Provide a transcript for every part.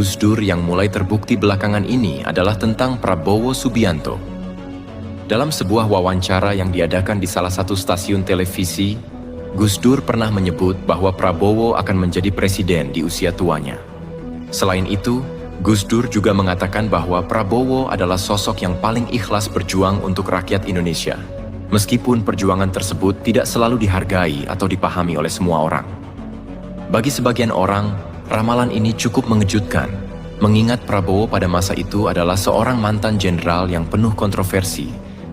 Gus Dur yang mulai terbukti belakangan ini adalah tentang Prabowo Subianto. Dalam sebuah wawancara yang diadakan di salah satu stasiun televisi, Gus Dur pernah menyebut bahwa Prabowo akan menjadi presiden di usia tuanya. Selain itu, Gus Dur juga mengatakan bahwa Prabowo adalah sosok yang paling ikhlas berjuang untuk rakyat Indonesia, meskipun perjuangan tersebut tidak selalu dihargai atau dipahami oleh semua orang. Bagi sebagian orang, ramalan ini cukup mengejutkan, mengingat Prabowo pada masa itu adalah seorang mantan jenderal yang penuh kontroversi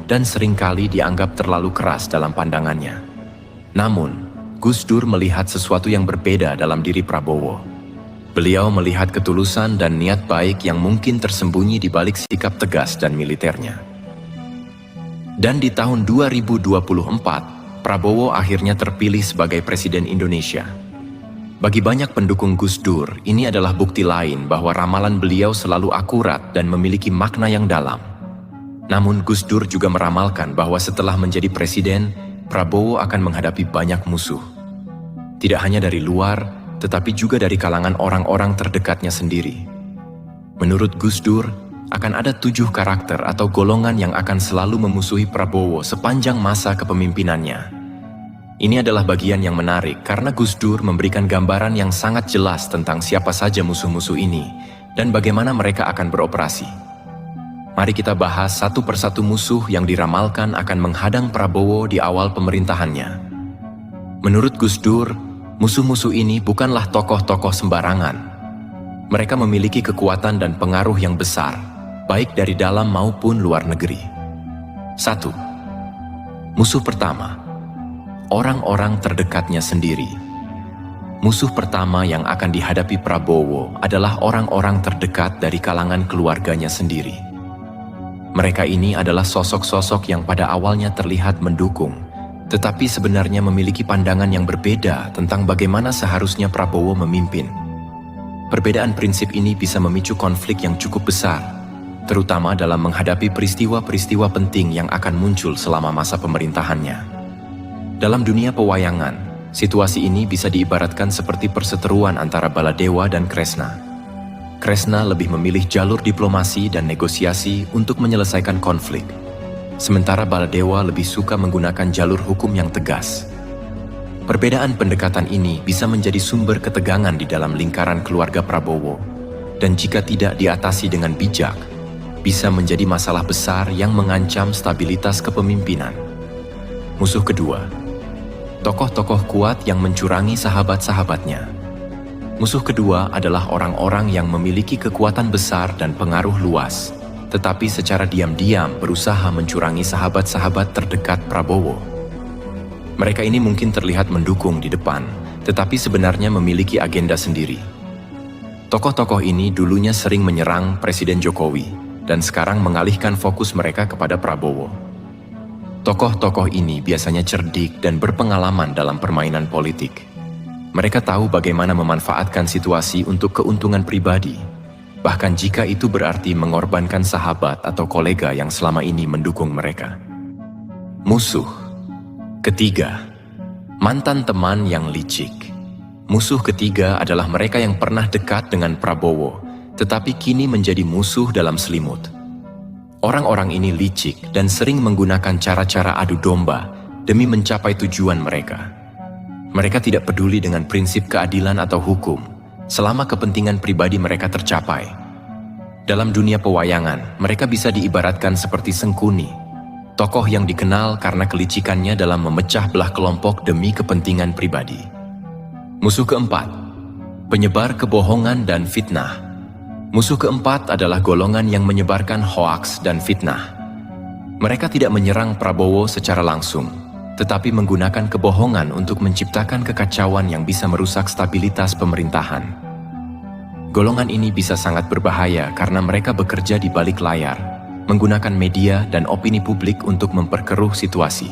dan seringkali dianggap terlalu keras dalam pandangannya. Namun, Gus Dur melihat sesuatu yang berbeda dalam diri Prabowo. Beliau melihat ketulusan dan niat baik yang mungkin tersembunyi di balik sikap tegas dan militernya. Dan di tahun 2024, Prabowo akhirnya terpilih sebagai Presiden Indonesia. Bagi banyak pendukung Gus Dur, ini adalah bukti lain bahwa ramalan beliau selalu akurat dan memiliki makna yang dalam. Namun Gus Dur juga meramalkan bahwa setelah menjadi presiden, Prabowo akan menghadapi banyak musuh. Tidak hanya dari luar, tetapi juga dari kalangan orang-orang terdekatnya sendiri. Menurut Gus Dur, akan ada 7 karakter atau golongan yang akan selalu memusuhi Prabowo sepanjang masa kepemimpinannya. Ini adalah bagian yang menarik karena Gus Dur memberikan gambaran yang sangat jelas tentang siapa saja musuh-musuh ini dan bagaimana mereka akan beroperasi. Mari kita bahas satu persatu musuh yang diramalkan akan menghadang Prabowo di awal pemerintahannya. Menurut Gus Dur, musuh-musuh ini bukanlah tokoh-tokoh sembarangan. Mereka memiliki kekuatan dan pengaruh yang besar, baik dari dalam maupun luar negeri. 1. Musuh pertama, orang-orang terdekatnya sendiri. Musuh pertama yang akan dihadapi Prabowo adalah orang-orang terdekat dari kalangan keluarganya sendiri. Mereka ini adalah sosok-sosok yang pada awalnya terlihat mendukung, tetapi sebenarnya memiliki pandangan yang berbeda tentang bagaimana seharusnya Prabowo memimpin. Perbedaan prinsip ini bisa memicu konflik yang cukup besar, terutama dalam menghadapi peristiwa-peristiwa penting yang akan muncul selama masa pemerintahannya. Dalam dunia pewayangan, situasi ini bisa diibaratkan seperti perseteruan antara Baladewa dan Kresna. Kresna lebih memilih jalur diplomasi dan negosiasi untuk menyelesaikan konflik, sementara Baladewa lebih suka menggunakan jalur hukum yang tegas. Perbedaan pendekatan ini bisa menjadi sumber ketegangan di dalam lingkaran keluarga Prabowo, dan jika tidak diatasi dengan bijak, bisa menjadi masalah besar yang mengancam stabilitas kepemimpinan. Musuh kedua, tokoh-tokoh kuat yang mencurangi sahabat-sahabatnya. Musuh kedua adalah orang-orang yang memiliki kekuatan besar dan pengaruh luas, tetapi secara diam-diam berusaha mencurangi sahabat-sahabat terdekat Prabowo. Mereka ini mungkin terlihat mendukung di depan, tetapi sebenarnya memiliki agenda sendiri. Tokoh-tokoh ini dulunya sering menyerang Presiden Jokowi, dan sekarang mengalihkan fokus mereka kepada Prabowo. Tokoh-tokoh ini biasanya cerdik dan berpengalaman dalam permainan politik. Mereka tahu bagaimana memanfaatkan situasi untuk keuntungan pribadi, bahkan jika itu berarti mengorbankan sahabat atau kolega yang selama ini mendukung mereka. Musuh ketiga, mantan teman yang licik. Musuh ketiga adalah mereka yang pernah dekat dengan Prabowo, tetapi kini menjadi musuh dalam selimut. Orang-orang ini licik dan sering menggunakan cara-cara adu domba demi mencapai tujuan mereka. Mereka tidak peduli dengan prinsip keadilan atau hukum, selama kepentingan pribadi mereka tercapai. Dalam dunia pewayangan, mereka bisa diibaratkan seperti Sengkuni, tokoh yang dikenal karena kelicikannya dalam memecah belah kelompok demi kepentingan pribadi. Musuh keempat, penyebar kebohongan dan fitnah. Musuh keempat adalah golongan yang menyebarkan hoaks dan fitnah. Mereka tidak menyerang Prabowo secara langsung, tetapi menggunakan kebohongan untuk menciptakan kekacauan yang bisa merusak stabilitas pemerintahan. Golongan ini bisa sangat berbahaya karena mereka bekerja di balik layar, menggunakan media dan opini publik untuk memperkeruh situasi.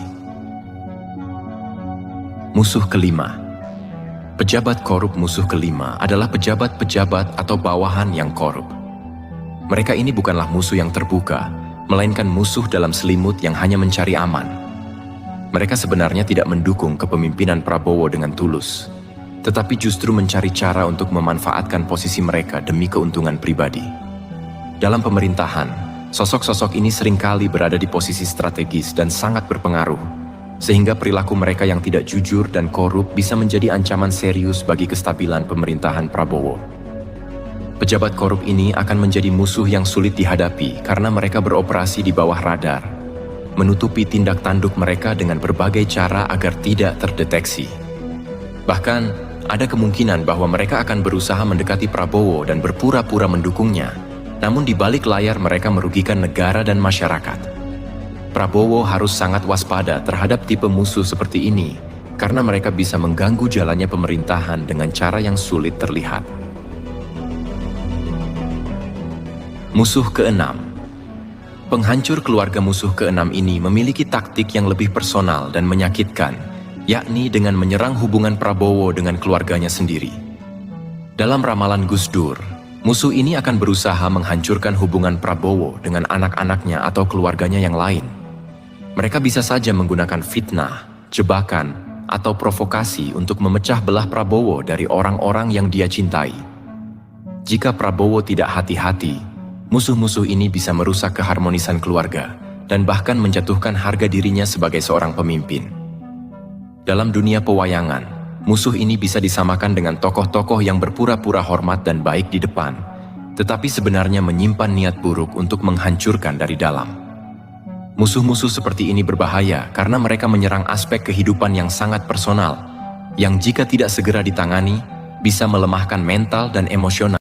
Musuh kelima, pejabat korup. Musuh kelima adalah pejabat-pejabat atau bawahan yang korup. Mereka ini bukanlah musuh yang terbuka, melainkan musuh dalam selimut yang hanya mencari aman. Mereka sebenarnya tidak mendukung kepemimpinan Prabowo dengan tulus. tetapi justru mencari cara untuk memanfaatkan posisi mereka demi keuntungan pribadi. Dalam pemerintahan, sosok-sosok ini seringkali berada di posisi strategis dan sangat berpengaruh, sehingga perilaku mereka yang tidak jujur dan korup bisa menjadi ancaman serius bagi kestabilan pemerintahan Prabowo. Pejabat korup ini akan menjadi musuh yang sulit dihadapi karena mereka beroperasi di bawah radar, menutupi tindak tanduk mereka dengan berbagai cara agar tidak terdeteksi. Bahkan, ada kemungkinan bahwa mereka akan berusaha mendekati Prabowo dan berpura-pura mendukungnya, namun di balik layar mereka merugikan negara dan masyarakat. Prabowo harus sangat waspada terhadap tipe musuh seperti ini, karena mereka bisa mengganggu jalannya pemerintahan dengan cara yang sulit terlihat. Musuh keenam. Penghancur keluarga musuh keenam ini memiliki taktik yang lebih personal dan menyakitkan, yakni dengan menyerang hubungan Prabowo dengan keluarganya sendiri. Dalam ramalan Gus Dur, musuh ini akan berusaha menghancurkan hubungan Prabowo dengan anak-anaknya atau keluarganya yang lain. Mereka bisa saja menggunakan fitnah, jebakan, atau provokasi untuk memecah belah Prabowo dari orang-orang yang dia cintai. Jika Prabowo tidak hati-hati, musuh-musuh ini bisa merusak keharmonisan keluarga dan bahkan menjatuhkan harga dirinya sebagai seorang pemimpin. Dalam dunia pewayangan, musuh ini bisa disamakan dengan tokoh-tokoh yang berpura-pura hormat dan baik di depan, tetapi sebenarnya menyimpan niat buruk untuk menghancurkan dari dalam. Musuh-musuh seperti ini berbahaya karena mereka menyerang aspek kehidupan yang sangat personal, yang jika tidak segera ditangani, bisa melemahkan mental dan emosional